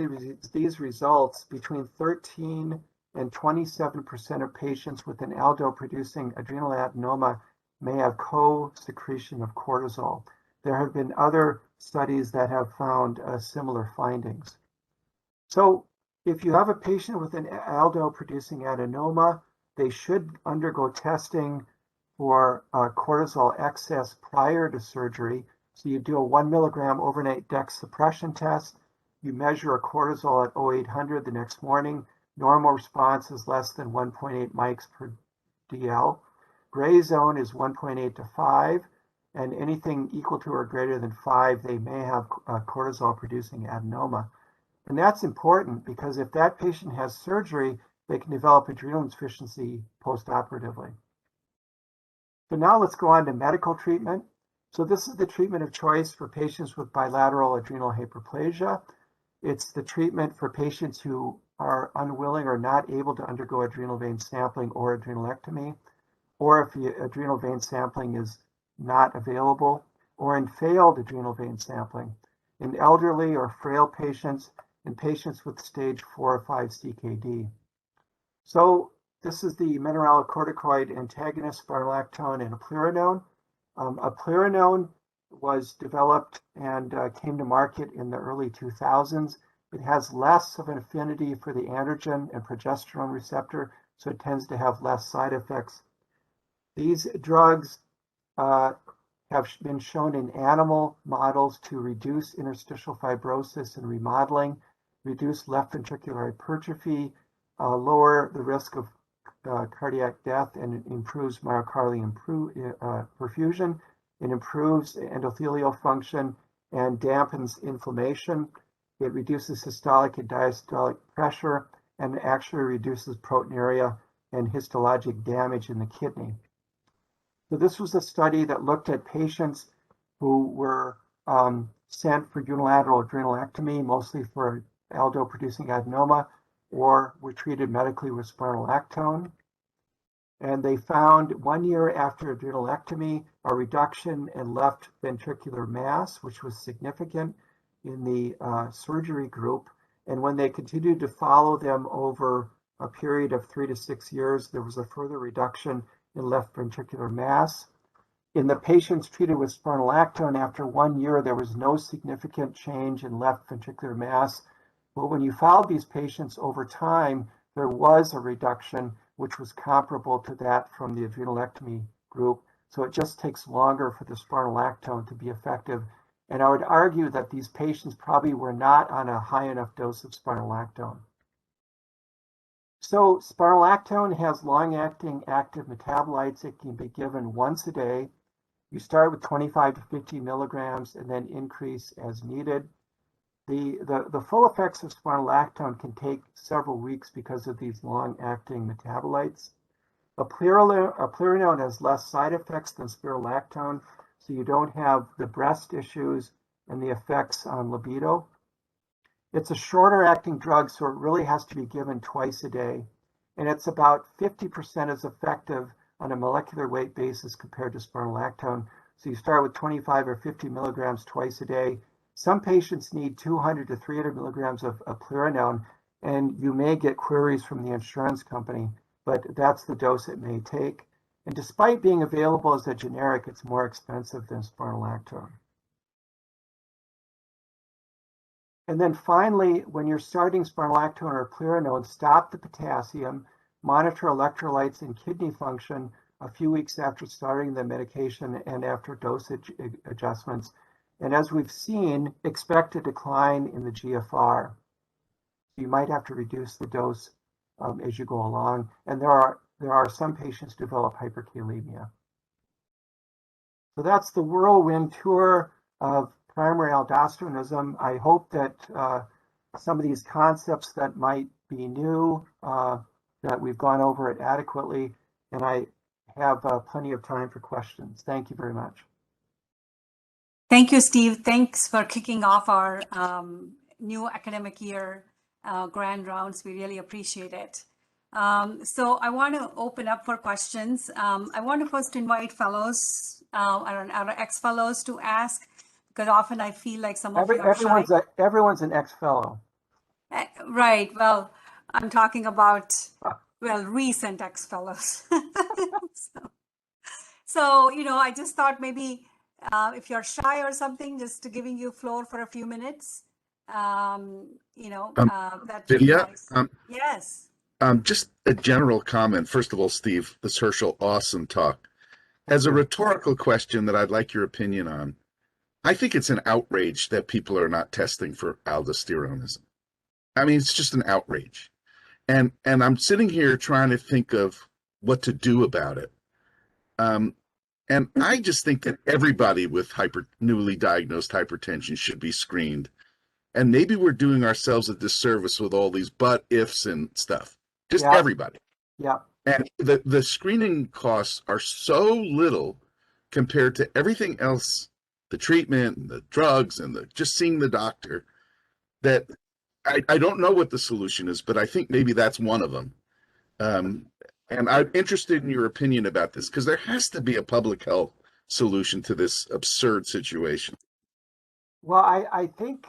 these results, between 13 and 27% of patients with an aldo-producing adrenal adenoma may have co-secretion of cortisol. There have been other studies that have found similar findings. So if you have a patient with an aldo-producing adenoma, they should undergo testing for cortisol excess prior to surgery. So you do a 1 milligram overnight dex suppression test. You measure a cortisol at 0800 the next morning. Normal response is less than 1.8 mics per DL. Gray zone is 1.8 to 5, and anything equal to or greater than 5, they may have cortisol-producing adenoma. And that's important because if that patient has surgery, they can develop adrenal insufficiency postoperatively. So now let's go on to medical treatment. So this is the treatment of choice for patients with bilateral adrenal hyperplasia. It's the treatment for patients who are unwilling or not able to undergo adrenal vein sampling or adrenalectomy, or if the adrenal vein sampling is not available, or in failed adrenal vein sampling, in elderly or frail patients, and patients with stage 4 or 5 CKD. So this is the mineralocorticoid antagonist spironolactone and eplerenone. Eplerenone was developed and came to market in the early 2000s. It has less of an affinity for the androgen and progesterone receptor, so it tends to have less side effects. These drugs have been shown in animal models to reduce interstitial fibrosis and remodeling, reduce left ventricular hypertrophy, lower the risk of cardiac death, and improves myocardial perfusion. It improves endothelial function and dampens inflammation. It reduces systolic and diastolic pressure and actually reduces proteinuria and histologic damage in the kidney. So this was a study that looked at patients who were sent for unilateral adrenalectomy, mostly for aldo-producing adenoma, or were treated medically with spironolactone. And they found 1 year after adrenalectomy a reduction in left ventricular mass, which was significant in the surgery group. And when they continued to follow them over a period of 3 to 6 years, there was a further reduction in left ventricular mass. In the patients treated with spironolactone, after 1 year, there was no significant change in left ventricular mass. But when you followed these patients over time, there was a reduction which was comparable to that from the adrenalectomy group. So it just takes longer for the spironolactone to be effective. And I would argue that these patients probably were not on a high enough dose of spironolactone. So spironolactone has long-acting active metabolites. It can be given once a day. You start with 25 to 50 milligrams and then increase as needed. The full effects of spironolactone can take several weeks because of these long-acting metabolites. Eplerenone has less side effects than spironolactone, so you don't have the breast issues and the effects on libido. It's a shorter acting drug, so it really has to be given twice a day. And it's about 50% as effective on a molecular weight basis compared to spironolactone. So you start with 25 or 50 milligrams twice a day. Some patients need 200 to 300 milligrams of eplerenone, and you may get queries from the insurance company, but that's the dose it may take. And despite being available as a generic, it's more expensive than spironolactone. And then finally, when you're starting spironolactone or eplerenone, stop the potassium, monitor electrolytes and kidney function a few weeks after starting the medication and after dosage adjustments. And as we've seen, expect a decline in the GFR. You might have to reduce the dose as you go along. And there are some patients who develop hyperkalemia. So that's the whirlwind tour of primary aldosteronism. I hope that some of these concepts that might be new, that we've gone over it adequately, and I have plenty of time for questions. Thank you very much. Thank you, Steve. Thanks for kicking off our new academic year grand rounds. We really appreciate it. So I want to open up for questions. I want to first invite fellows, our ex-fellows to ask, because often I feel like some of you are shy. Everyone's an ex-fellow. Right. Well, I'm talking about, well, recent ex-fellows. So, you know, I just thought maybe if you're shy or something, just giving you floor for a few minutes, you know, that would be Vidya, nice. Yes. just a general comment. First of all, Steve, this Herschel, awesome talk. As a rhetorical question that I'd like your opinion on, I think it's an outrage that people are not testing for aldosteronism. I mean, it's just an outrage. And I'm sitting here trying to think of what to do about it. And I just think that everybody with newly diagnosed hypertension should be screened. And maybe we're doing ourselves a disservice with all these but ifs and stuff. Just everybody. Yeah. And the screening costs are so little compared to everything else, the treatment and the drugs and just seeing the doctor, that I don't know what the solution is, but I think maybe that's one of them. And I'm interested in your opinion about this, because there has to be a public health solution to this absurd situation. Well, I think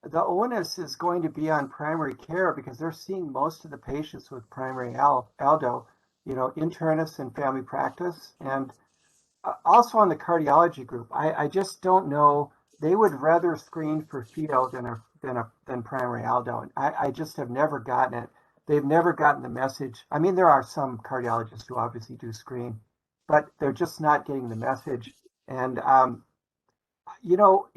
the onus is going to be on primary care, because they're seeing most of the patients with primary aldo, you know, internists and family practice, and also on the cardiology group. I just don't know. They would rather screen for FeO than primary aldo. And I just have never gotten it. They've never gotten the message. I mean, there are some cardiologists who obviously do screen, but they're just not getting the message. And you know,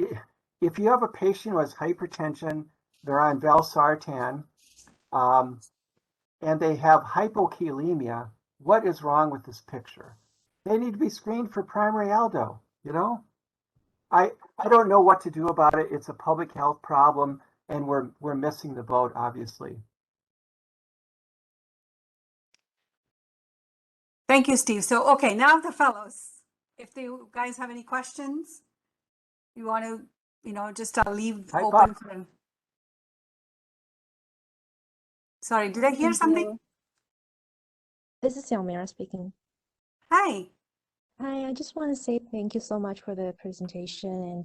if you have a patient who has hypertension, they're on valsartan, and they have hypokalemia, what is wrong with this picture? They need to be screened for primary aldo, you know? I don't know what to do about it. It's a public health problem, and we're missing the boat, obviously. Thank you, Steve. So, okay, now the fellows, if you guys have any questions, you want to, you know, just leave open for them. Sorry, did I hear something? This is Xiaomira speaking. Hi. Hi, I just want to say thank you so much for the presentation,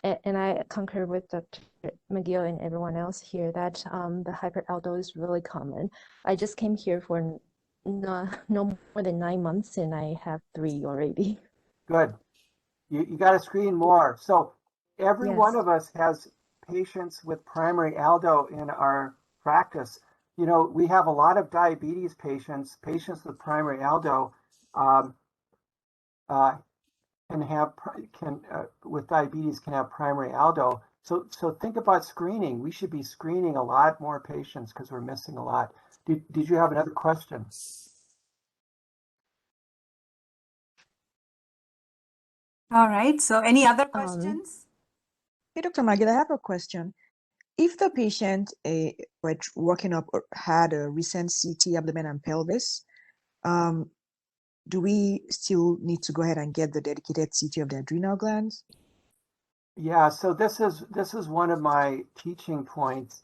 and I concur with Dr. Magill and everyone else here that the hyperaldo is really common. I just came here for no more than 9 months, and I have 3 already. Good. You got to screen more. So every one of us has patients with primary aldo in our practice. You know, we have a lot of diabetes patients. Patients with primary aldo with diabetes can have primary aldo. So think about screening. We should be screening a lot more patients because we're missing a lot. Did you have another question? All right. So any other questions? Hey, Dr. Magill, I have a question. If the patient working up had a recent CT abdomen and pelvis, do we still need to go ahead and get the dedicated CT of the adrenal glands? Yeah, so this is one of my teaching points.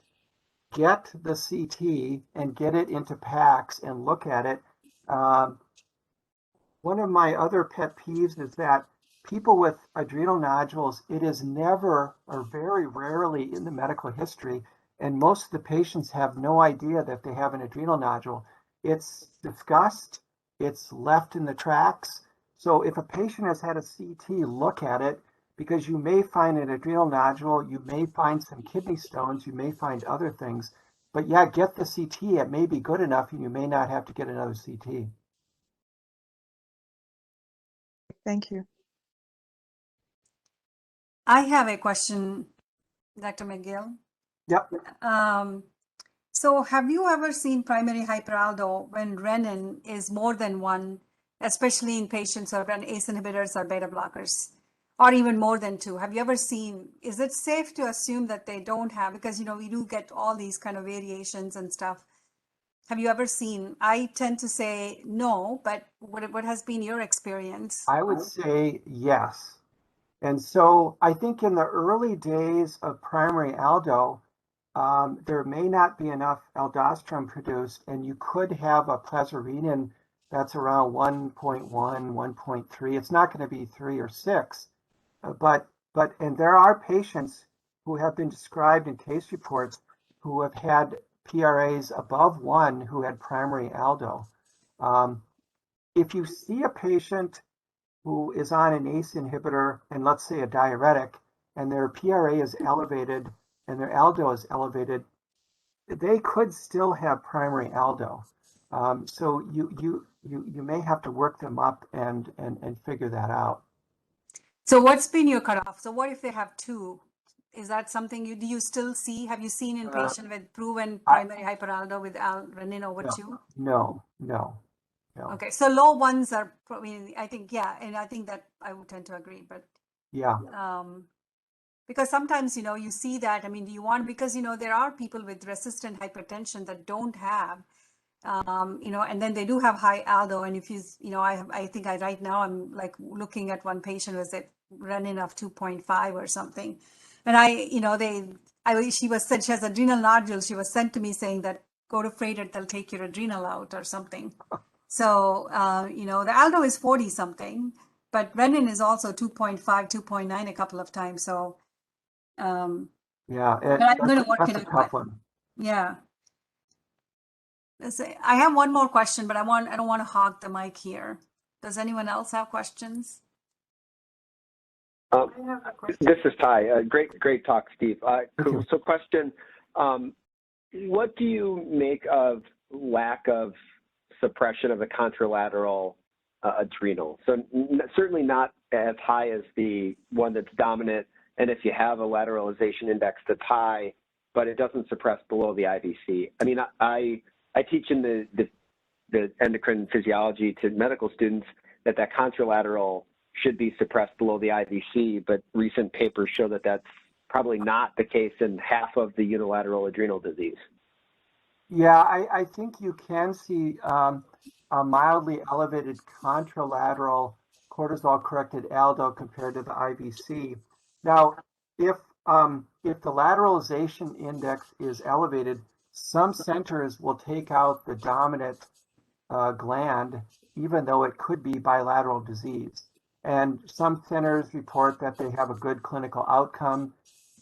Get the CT and get it into PACS and look at it. One of my other pet peeves is that people with adrenal nodules, it is never or very rarely in the medical history, and most of the patients have no idea that they have an adrenal nodule. It's discussed, it's left in the tracks. So if a patient has had a CT, look at it, because you may find an adrenal nodule, you may find some kidney stones, you may find other things. But yeah, get the CT. It may be good enough and you may not have to get another CT. Thank you. I have a question, Dr. Magill. Yep. So have you ever seen primary hyperaldo when renin is more than 1, especially in patients who have run ACE inhibitors or beta blockers, or even more than 2? Have you ever seen, is it safe to assume that they don't have, because, we do get all these kind of variations and stuff. Have you ever seen? I tend to say no, but what has been your experience? I would say yes. And so I think in the early days of primary aldo, there may not be enough aldosterone produced, and you could have a plazarinin that's around 1.1, 1.3. It's not going to be 3 or 6, and there are patients who have been described in case reports who have had PRAs above 1 who had primary aldo. If you see a patient who is on an ACE inhibitor and let's say a diuretic, and their PRA is elevated and their aldo is elevated, they could still have primary aldo. So you may have to work them up and figure that out. So what's been your cutoff? So what if they have 2? Is that something do you still see? Have you seen in patient with proven primary hyperaldo with renin over 2? No. Okay, so low ones are, I think, yeah, and I think that I would tend to agree, but Yeah. because sometimes, you see that, do you want, because, there are people with resistant hypertension that don't have, and then they do have high aldo. And if I think right now I'm like looking at one patient who's at renin of 2.5 or something. And she said she has adrenal nodules. She was sent to me saying that go to Freighted, they'll take your adrenal out or something. So, the aldo is 40 something, but renin is also 2.5, 2.9 a couple of times. So, Yeah, but I'm going to work that's it a out. tough one. Yeah. I have one more question, but I don't want to hog the mic here. Does anyone else have questions? I have a question. This is Ty. Great talk, Steve. Cool. So question, what do you make of lack of suppression of the contralateral adrenal? So certainly not as high as the one that's dominant, and if you have a lateralization index that's high, but it doesn't suppress below the IVC. I teach in the endocrine physiology to medical students that contralateral should be suppressed below the IVC, but recent papers show that that's probably not the case in half of the unilateral adrenal disease. Yeah, I think you can see a mildly elevated contralateral cortisol-corrected aldo compared to the IVC. Now, if the lateralization index is elevated, some centers will take out the dominant gland, even though it could be bilateral disease. And some centers report that they have a good clinical outcome.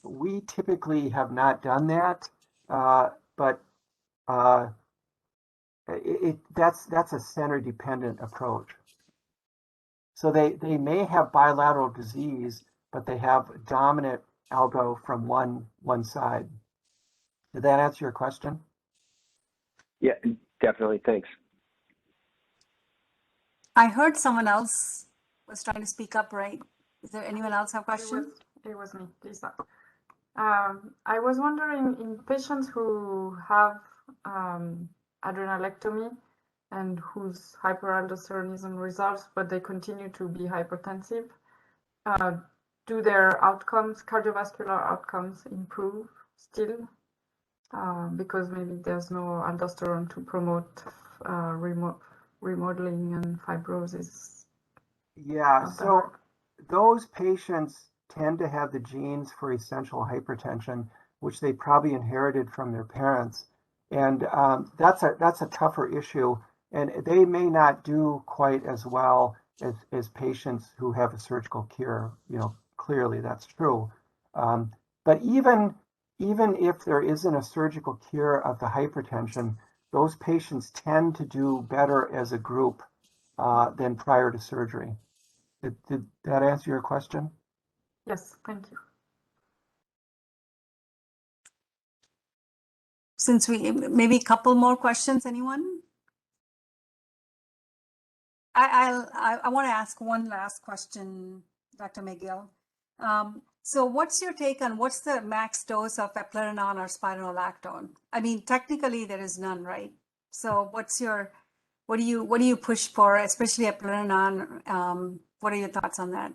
We typically have not done that, but that's a center-dependent approach. So they may have bilateral disease, but they have dominant aldo from one side. Did that answer your question? Yeah, definitely. Thanks. I heard someone else was trying to speak up, right? Is there anyone else have questions? It was me, Lisa. I was wondering, in patients who have adrenalectomy and whose hyperaldosteronism resolves, but they continue to be hypertensive, do their outcomes, cardiovascular outcomes, improve still? Because maybe there's no aldosterone to promote remodeling and fibrosis. Yeah, so those patients tend to have the genes for essential hypertension, which they probably inherited from their parents. And that's a tougher issue. And they may not do quite as well as patients who have a surgical cure. Clearly that's true. But even if there isn't a surgical cure of the hypertension, those patients tend to do better as a group than prior to surgery. Did that answer your question? Yes, thank you. Since maybe a couple more questions, anyone? I want to ask one last question, Dr. Magill. So what's your take on what's the max dose of eplerenone or spironolactone? I mean, technically there is none, right? So what do you push for, especially eplerenone? What are your thoughts on that?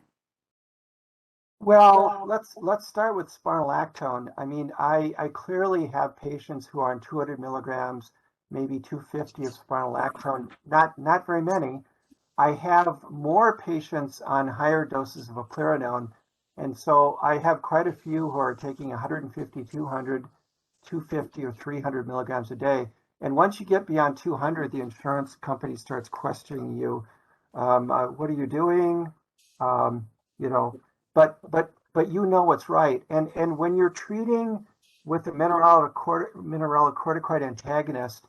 Well, let's start with spironolactone. I mean, I clearly have patients who are on 200 milligrams, maybe 250 of spironolactone, not very many. I have more patients on higher doses of eplerenone, and so I have quite a few who are taking 150, 200, 250, or 300 milligrams a day. And once you get beyond 200, the insurance company starts questioning you. What are you doing? You know, but you know what's right. And when you're treating with a mineralocorticoid antagonist,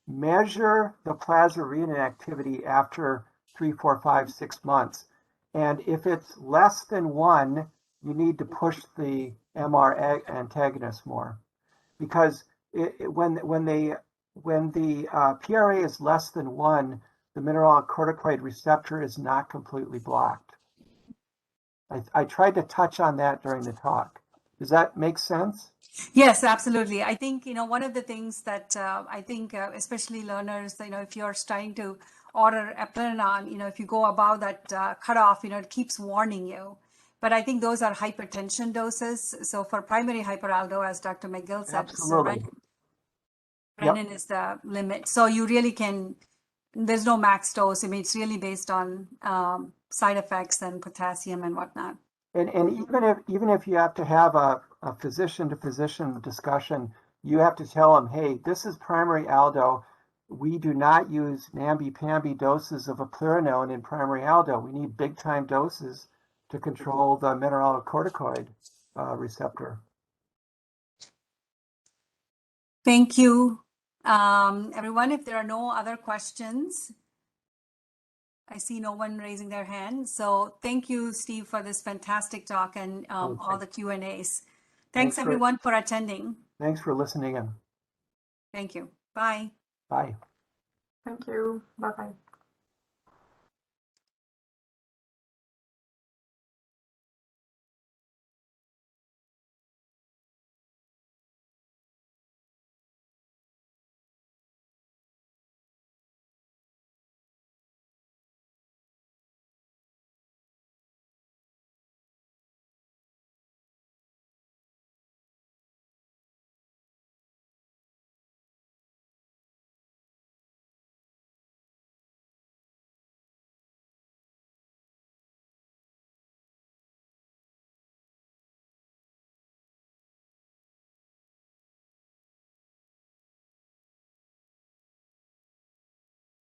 measure the plasma-renin activity after 3, 4, 5, 6 months. And if it's less than 1, you need to push the MR antagonist more, because when the PRA is less than 1, the mineralocorticoid receptor is not completely blocked. I tried to touch on that during the talk. Does that make sense? Yes, absolutely. I think, one of the things that I think, especially learners, if you're starting to order eplerenone, if you go above that cutoff, it keeps warning you. But I think those are hypertension doses. So for primary hyperaldo, as Dr. Magill said, Absolutely. renin is the limit. So you really there's no max dose. I mean, it's really based on side effects and potassium and whatnot. And even if you have to have a physician-to-physician discussion, you have to tell them, hey, this is primary aldo. We do not use namby-pamby doses of eplerenone in primary aldo. We need big-time doses to control the mineralocorticoid receptor. Thank you, everyone. If there are no other questions, I see no one raising their hand. So thank you, Steve, for this fantastic talk and all the Q&As. Thanks, everyone, for attending. Thanks for listening in. Thank you. Bye. Bye. Thank you. Bye-bye.